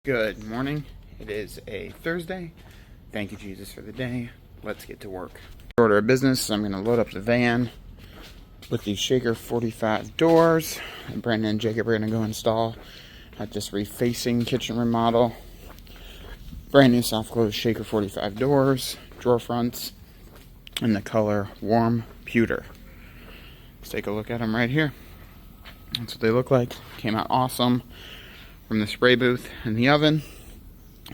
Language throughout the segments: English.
Good morning. It is a Thursday. Thank you, Jesus, for the day. Let's get to work. Order of business. I'm going to load up the van with these Shaker 45 doors. And Brandon and Jacob are going to go install at this refacing kitchen remodel. Brand new soft close Shaker 45 doors, drawer fronts, in the color warm pewter. Let's take a look at them right here. That's what they look like. Came out awesome from the spray booth in the oven.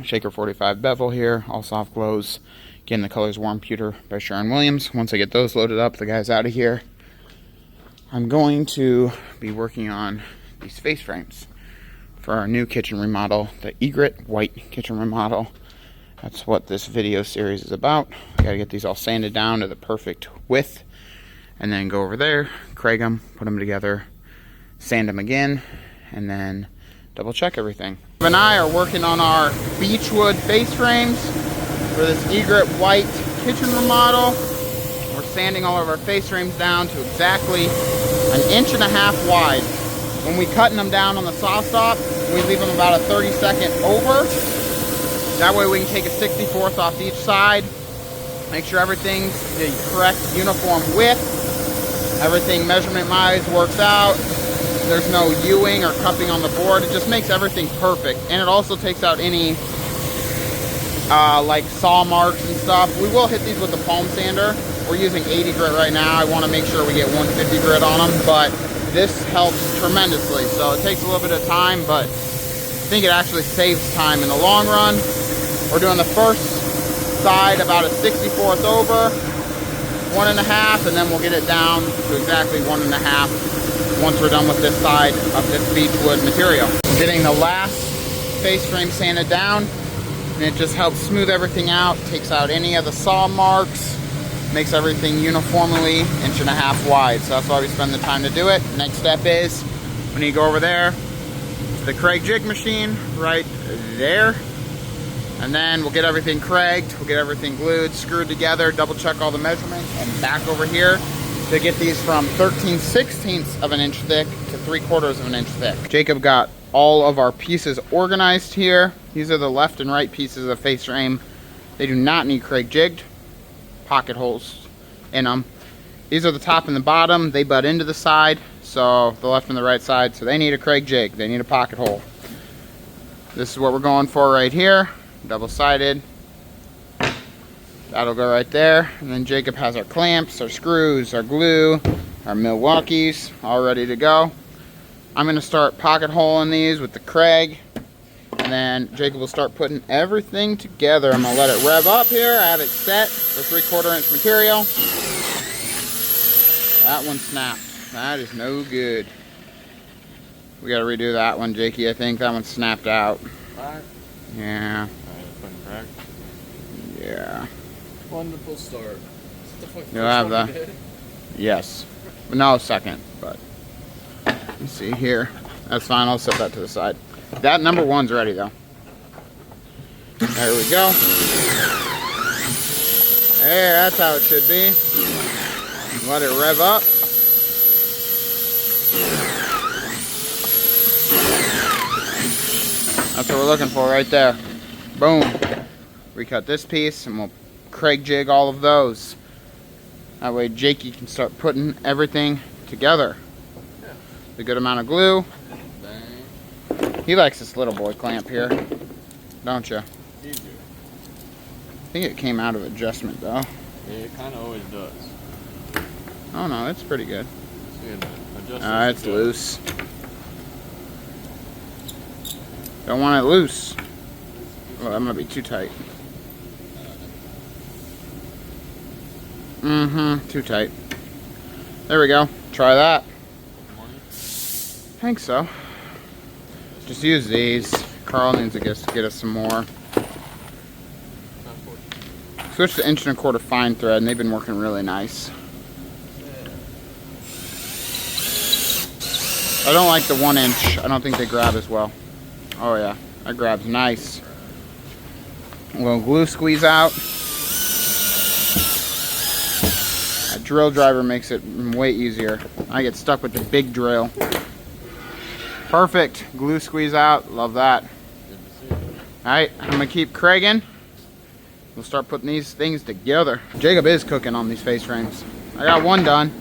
Shaker 45 bevel here, all soft close. Again, the color's warm pewter by Sherwin-Williams. Once I get those loaded up, the guy's out of here. I'm going to be working on these face frames for our new kitchen remodel, the Egret White kitchen remodel. That's what this video series is about. I gotta get these all sanded down to the perfect width, and then go over there, Craig them, put them together, sand them again, and then double check everything. Bob and I are working on our beechwood face frames for this Egret White kitchen remodel. We're sanding all of our face frames down to exactly 1.5 inches wide. When we cutting them down on the saw stop, we leave them about a 30-second over. That way we can take a 64th off each side, make sure everything's the correct uniform width, everything measurement-wise works out. There's no Ewing or cupping on the board. It just makes everything perfect. And it also takes out any like saw marks and stuff. We will hit these with the palm sander. We're using 80 grit right now. I want to make sure we get 150 grit on them, but this helps tremendously. So it takes a little bit of time, but I think it actually saves time in the long run. We're doing the first side about a 64th over, 1.5, and then we'll get it down to exactly 1.5 once we're done with this side of this beechwood material. I'm getting the last face frame sanded down, and it just helps smooth everything out, takes out any of the saw marks, makes everything uniformly 1.5 inches wide. So that's why we spend the time to do it. Next step is when you go over there to the Craig jig machine right there, and then we'll get everything Craiged, we'll get everything glued, screwed together, double check all the measurements, and back over here to get these from 13/16 of an inch thick to 3/4 of an inch thick. Jacob got all of our pieces organized here. These are the left and right pieces of face frame. They do not need Craig jigged. Pocket holes in them. These are the top and the bottom. They butt into the side, so the left and the right side, so they need a Craig jig. They need a pocket hole. This is what we're going for right here. Double-sided. That'll go right there. And then Jacob has our clamps, our screws, our glue, our Milwaukees all ready to go. I'm going to start pocket holing these with the Craig, and then Jacob will start putting everything together. I'm going to let it rev up here. I have it set for 3/4 inch material. That one snapped. That is no good. We got to redo that one, Jakey. I think that one snapped out. Alright. Yeah. Alright, Yeah. wonderful start. You'll have that. Yes. No, second, but let's see here. That's fine. I'll set that to the side. That number one's ready though. There we go. Hey, that's how it should be. Let it rev up. That's what we're looking for right there. Boom. Recut this piece and we'll Craig jig all of those. That way Jakey can start putting everything together. Yeah. A good amount of glue. Bang. He likes this little boy clamp here, don't you? You do. I think it came out of adjustment though. Yeah, it kind of always does. Oh no, it's pretty good. It's loose. Don't want it loose. Well, that might be too tight. Too tight. There we go. Try that. I think so. Just use these. Carl needs to get us some more. Switch to 1.25 inch fine thread, and they've been working really nice. I don't like the 1 inch. I don't think they grab as well. Oh yeah, that grabs nice. A little glue squeeze out. That drill driver makes it way easier. I get stuck with the big drill. Perfect. Glue squeeze out. Love that. Good to see you. Alright, I'm gonna keep cragging. We'll start putting these things together. Jacob is cooking on these face frames. I got one done.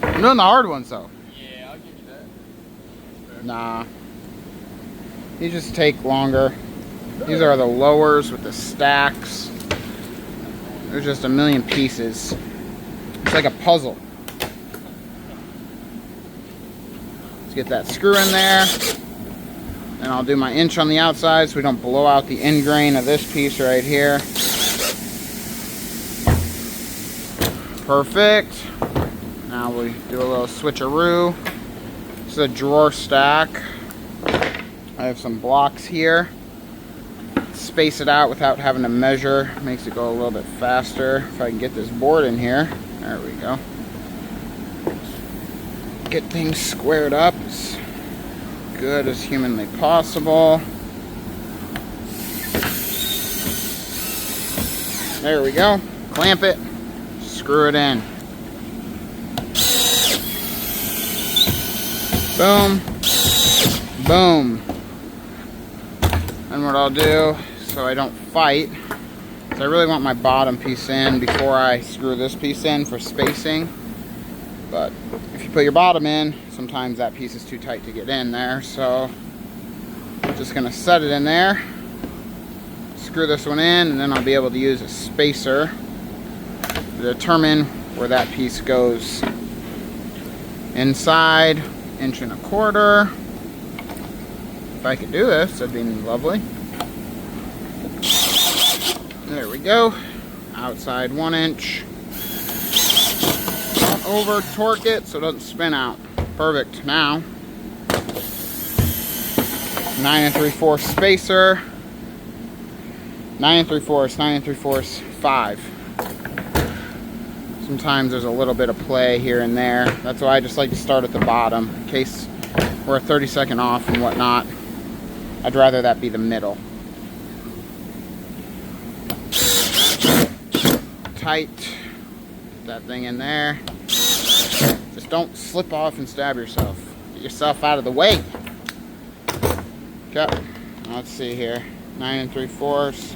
I'm doing the hard ones though. Yeah, I'll give you that. Nah. These just take longer. These are the lowers with the stacks. There's just a million pieces. It's like a puzzle. Let's get that screw in there. And I'll do my inch on the outside so we don't blow out the end grain of this piece right here. Perfect. Now we do a little switcheroo. This is a drawer stack. I have some blocks here. Space it out without having to measure. Makes it go a little bit faster. If I can get this board in here. There we go. Get things squared up as good as humanly possible. There we go. Clamp it. Screw it in. Boom. Boom. And what I'll do, so I don't fight, is I really want my bottom piece in before I screw this piece in for spacing. But if you put your bottom in, sometimes that piece is too tight to get in there. So I'm just gonna set it in there, screw this one in, and then I'll be able to use a spacer to determine where that piece goes. Inside, 1.25 inches. If I could do this, that'd be lovely. There we go. Outside 1 inch. Don't over torque it so it doesn't spin out. Perfect. Now, 9 3/4 spacer. 9 3/4, 9 3/4, 5. Sometimes there's a little bit of play here and there. That's why I just like to start at the bottom in case we're a 30-second off and whatnot. I'd rather that be the middle. Tight. Get that thing in there. Just don't slip off and stab yourself. Get yourself out of the way. Okay. Let's see here. 9 3/4.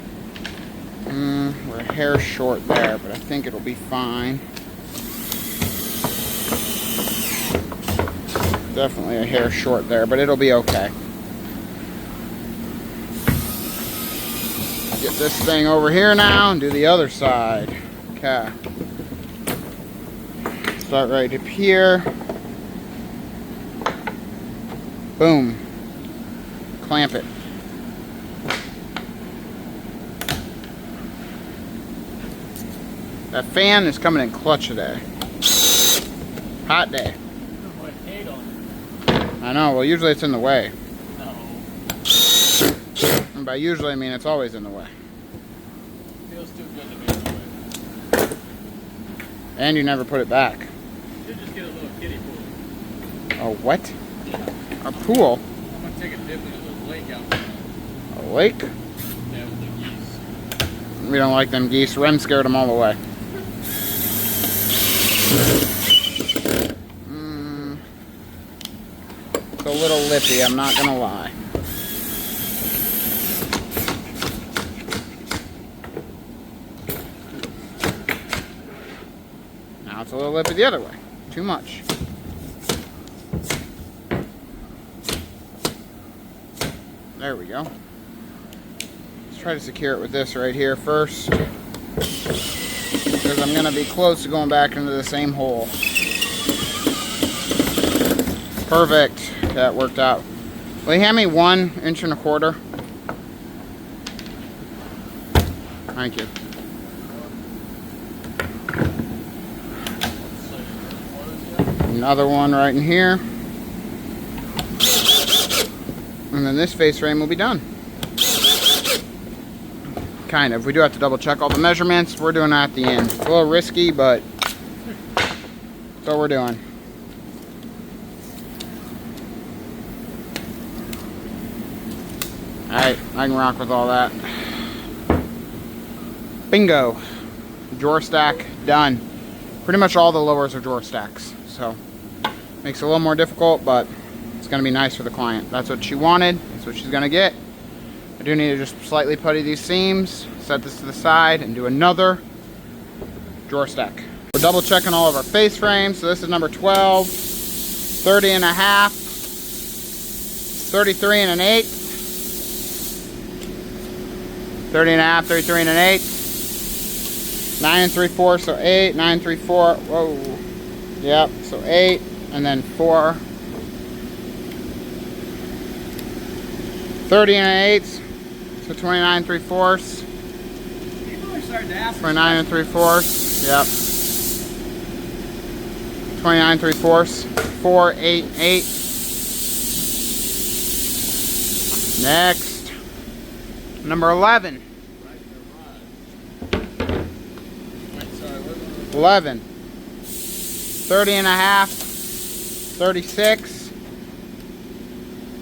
We're a hair short there, but I think it'll be fine. Definitely a hair short there, but it'll be okay. Get this thing over here now and do the other side. Okay. Start right up here. Boom. Clamp it. That fan is coming in clutch today. Hot day. I know, well usually it's in the way. No. And by usually I mean it's always in the way. Feels too good to be in the way. And you never put it back. You just get a little kiddie pool. A what? A pool? I'm gonna take a dip into the lake out there. A lake? Yeah, with the geese. We don't like them geese. Rem scared them all away. It's a little lippy, I'm not gonna lie. Now it's a little lippy the other way. Too much. There we go. Let's try to secure it with this right here first, because I'm going to be close to going back into the same hole. Perfect. That worked out. Will you hand me 1.25 inches? Thank you. Another one right in here. And then this face frame will be done. Kind of. We do have to double check all the measurements. We're doing that at the end. It's a little risky, but that's what we're doing. Alright, I can rock with all that. Bingo. Drawer stack done. Pretty much all the lowers are drawer stacks. So, makes it a little more difficult, but it's going to be nice for the client. That's what she wanted. That's what she's going to get. I do need to just slightly putty these seams, set this to the side, and do another drawer stack. We're double checking all of our face frames. So this is number 12, 30 and a half, 33 and an eighth, 30 and a half, 33 and an eighth, 9 3/4, so 8, 9 3/4, whoa, yep, so 8, and then 4, 30 and an eighth, so 29 3/4, People are starting to ask 29 and 3/4, yep, 29 3/4, 4, 8, 8. Next, number 11. 11, 30 and a half, 36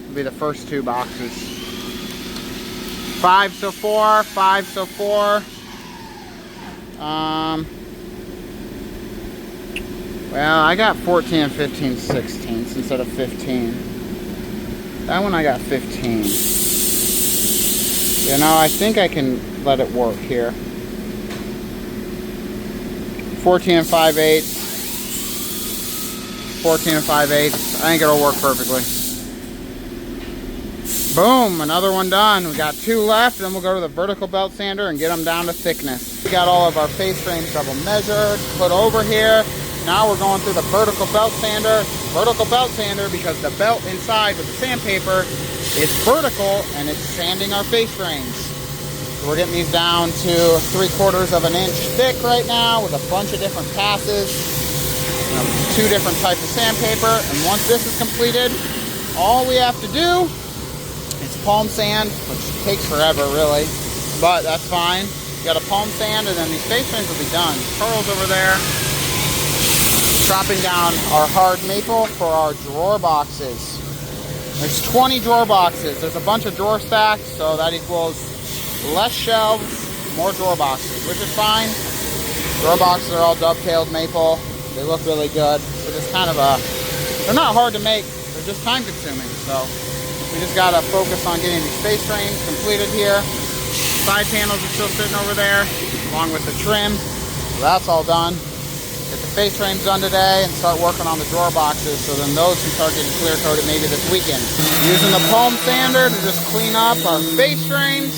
will be the first two boxes. 5 so 4, 5 so 4. Well, I got 14 and 15 16ths instead of 15. That one I got 15. You know, I think I can let it work here. 14 and 5/8. 14 and 5/8. I think it'll work perfectly. Boom, another one done. We got 2 left, then we'll go to the vertical belt sander and get them down to thickness. We got all of our face frames double measured, put over here. Now we're going through the vertical belt sander. Vertical belt sander because the belt inside with the sandpaper is vertical and it's sanding our face frames. So we're getting these down to 3/4 of an inch thick right now with a bunch of different passes. 2 different types of sandpaper. And once this is completed, all we have to do is palm sand, which takes forever really, but that's fine. You got a palm sand and then these face frames will be done. Carl's over there chopping down our hard maple for our drawer boxes. There's 20 drawer boxes. There's a bunch of drawer stacks, so that equals less shelves, more drawer boxes, which is fine. Drawer boxes are all dovetailed maple. They look really good. So just kind of they're not hard to make, they're just time consuming. So we just gotta focus on getting these face frames completed here. Side panels are still sitting over there, along with the trim. So that's all done. Get the face frames done today and start working on the drawer boxes so then those can start getting clear coated maybe this weekend. Using the palm sander to just clean up our face frames.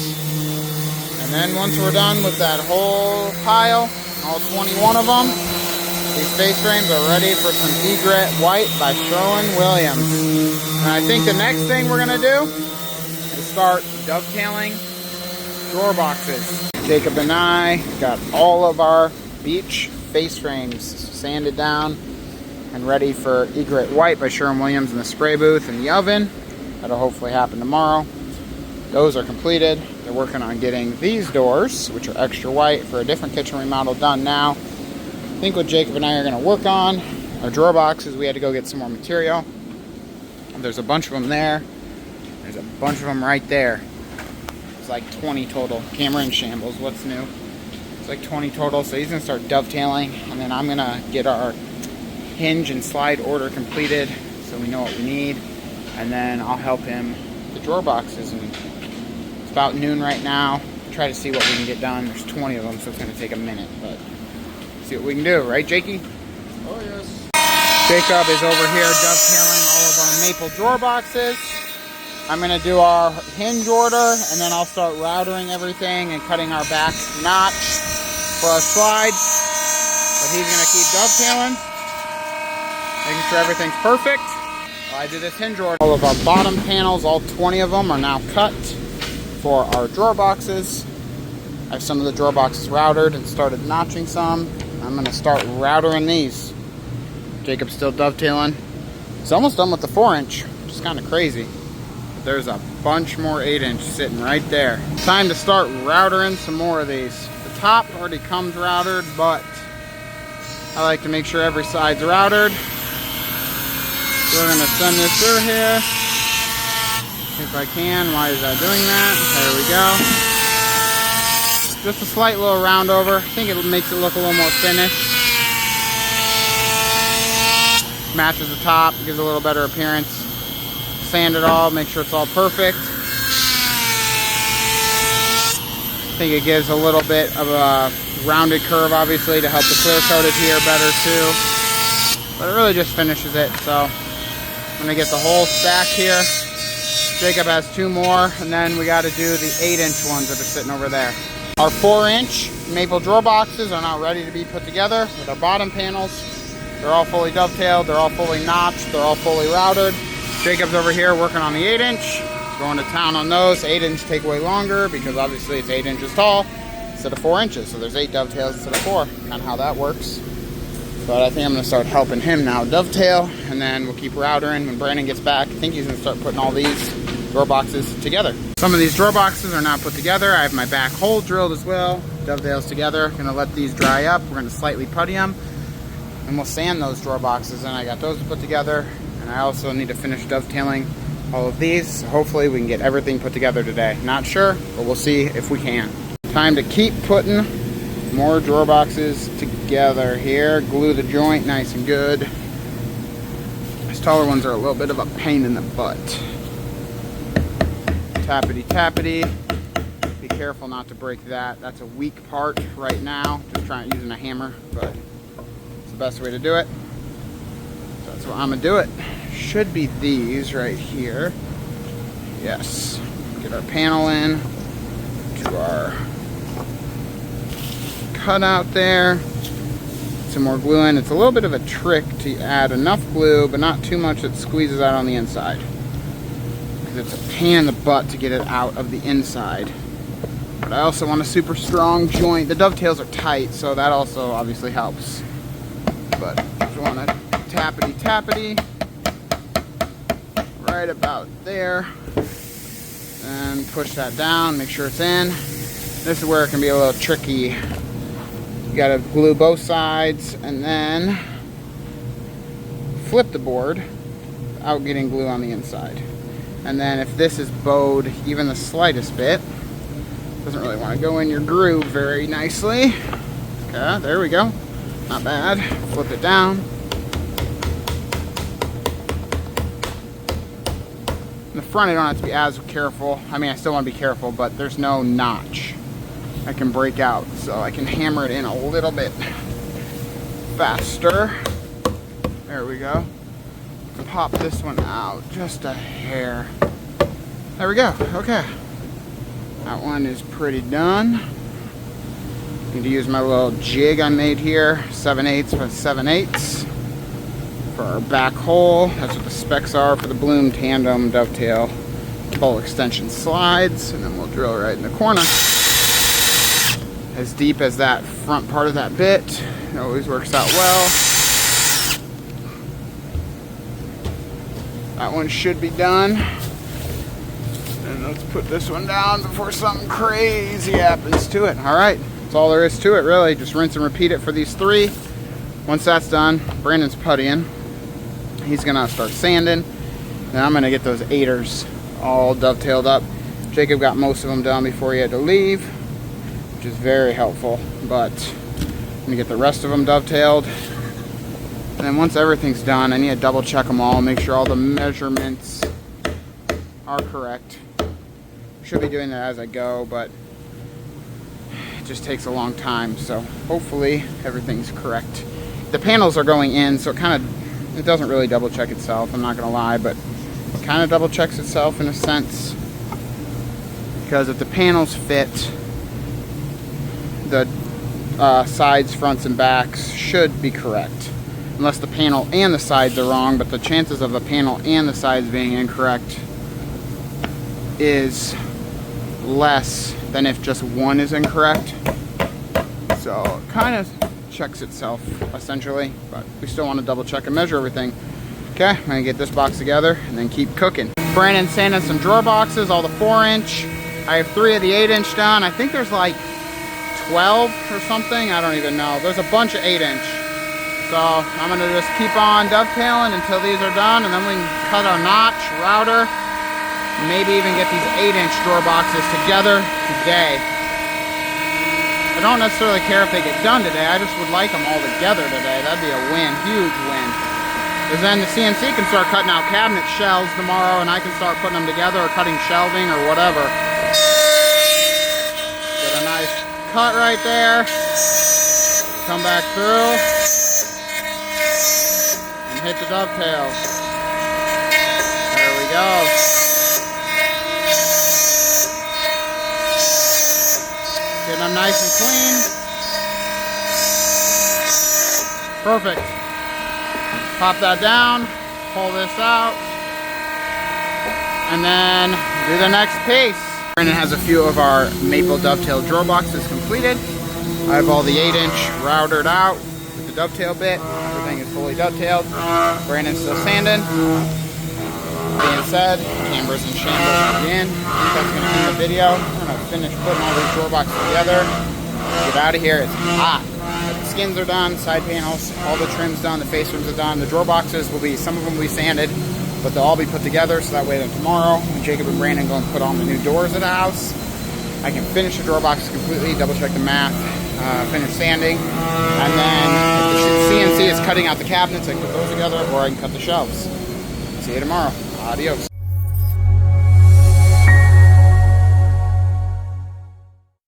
And then once we're done with that whole pile, all 21 of them, these face frames are ready for some Egret White by Sherwin-Williams. And I think the next thing we're gonna do is start dovetailing drawer boxes. Jacob and I got all of our beech face frames sanded down and ready for Egret White by Sherwin-Williams in the spray booth in the oven. That'll hopefully happen tomorrow. Those are completed. They're working on getting these doors, which are extra white, for a different kitchen remodel done now. I think what Jacob and I are going to work on are drawer boxes. We had to go get some more material. There's a bunch of them there. There's a bunch of them right there. It's like 20 total. Camera in shambles. What's new? It's like 20 total. So he's going to start dovetailing. And then I'm going to get our hinge and slide order completed so we know what we need. And then I'll help him with the drawer boxes. And it's about noon right now. Try to see what we can get done. There's 20 of them, so it's going to take a minute. But see what we can do. Right, Jakey? Oh, yes. Jacob is over here dovetailing all of our maple drawer boxes. I'm going to do our hinge order, and then I'll start routering everything and cutting our back notch for our slides. But he's going to keep dovetailing, making sure everything's perfect. While I do this hinge order. All of our bottom panels, all 20 of them, are now cut for our drawer boxes. I have some of the drawer boxes routed and started notching some. I'm going to start routering these. Jacob's still dovetailing. He's almost done with the 4-inch, which is kind of crazy. But there's a bunch more 8-inch sitting right there. Time to start routering some more of these. The top already comes routed, but I like to make sure every side's routed. So we're going to send this through here. If I can. Why is that doing that? There we go. Just a slight little round over. I think it makes it look a little more finished. Matches the top, gives a little better appearance. Sand it all, make sure it's all perfect. I think it gives a little bit of a rounded curve, obviously, to help the clear coat adhere better too. But it really just finishes it. So I'm gonna get the whole stack here. Jacob has 2 more, and then we got to do the 8-inch ones that are sitting over there. Our 4-inch maple drawer boxes are now ready to be put together with our bottom panels. They're all fully dovetailed, they're all fully notched, they're all fully routed. Jacob's over here working on the 8-inch, going to town on those. 8-inch take way longer because obviously it's 8 inches tall instead of 4 inches. So there's 8 dovetails instead of 4, kind of how that works. But I think I'm gonna start helping him now dovetail, and then we'll keep routering when Brandon gets back. I think he's gonna start putting all these drawer boxes together. Some of these drawer boxes are not put together. I have my back hole drilled as well. Dovetails together. Gonna let these dry up. We're gonna slightly putty them, and we'll sand those drawer boxes. And I got those to put together. And I also need to finish dovetailing all of these. So hopefully we can get everything put together today. Not sure, but we'll see if we can. Time to keep putting more drawer boxes together here. Glue the joint nice and good. These taller ones are a little bit of a pain in the butt. Tappity tappity. Be careful not to break that. That's a weak part right now. Just trying using a hammer, but it's the best way to do it. So that's what I'm gonna do it. Should be these right here. Yes. Get our panel in to our cutout there. Some more glue in. It's a little bit of a trick to add enough glue, but not too much that squeezes out on the inside. It's a pain in the butt to get it out of the inside. But I also want a super strong joint. The dovetails are tight, so that also obviously helps. But just want to tappity tappity right about there, and push that down, make sure it's in. This is where it can be a little tricky. You gotta glue both sides and then flip the board without getting glue on the inside. And then if this is bowed even the slightest bit, doesn't really want to go in your groove very nicely. Okay, there we go. Not bad. Flip it down. In the front I don't have to be as careful. I mean, I still want to be careful, but there's no notch that can break out. So I can hammer it in a little bit faster. There we go. Pop this one out just a hair. There we go. Okay, that one is pretty done. Need to use my little jig I made here, 7/8 by 7/8 for our back hole. That's what the specs are for the Bloom tandem dovetail bowl extension slides, and then we'll drill right in the corner as deep as that front part of that bit. It always works out well. That one should be done. And let's put this one down before something crazy happens to it. All right, that's all there is to it, really. Just rinse and repeat it for these 3. Once that's done, Brandon's puttying. He's gonna start sanding. Then I'm gonna get those 8ers all dovetailed up. Jacob got most of them done before he had to leave, which is very helpful. But I'm gonna get the rest of them dovetailed. And then once everything's done, I need to double check them all, make sure all the measurements are correct. Should be doing that as I go, but it just takes a long time, so hopefully everything's correct. The panels are going in, so it doesn't really double check itself, I'm not gonna lie, but it kind of double checks itself in a sense, because if the panels fit, the sides, fronts, and backs should be correct. Unless the panel and the sides are wrong, but the chances of the panel and the sides being incorrect is less than if just one is incorrect. So it kind of checks itself essentially, but we still want to double check and measure everything. Okay, I'm gonna get this box together and then keep cooking. Brandon sanded some drawer boxes, all the 4-inch. I have 3 of the 8-inch done. I think there's like 12 or something, I don't even know. There's a bunch of 8-inch. So I'm gonna just keep on dovetailing until these are done, and then we can cut our notch, router, maybe even get these 8-inch drawer boxes together today. I don't necessarily care if they get done today, I just would like them all together today. That'd be a win, huge win. Because then the CNC can start cutting out cabinet shelves tomorrow, and I can start putting them together or cutting shelving or whatever. Get a cut right there. Come back through and hit the dovetail. There we go. Get them nice and clean. Perfect. Pop that down, pull this out, and then do the next piece. Brandon has a few of our maple dovetail drawer boxes completed. I have all the 8-inch routered out with the dovetail bit. Everything is fully dovetailed. Brandon's still sanding. Being said, camera's in shambles again. I think that's going to end the video. We're going to finish putting all these drawer boxes together. Get out of here. It's hot. The skins are done, side panels, all the trims done, the face rims are done. The drawer boxes will be, some of them will be sanded, but they'll all be put together so that way then tomorrow when Jacob and Brandon go and put on the new doors of the house, I can finish the drawer boxes completely, double check the math, finish sanding, and then if the CNC is cutting out the cabinets, I can put those together, or I can cut the shelves. See you tomorrow. Adios.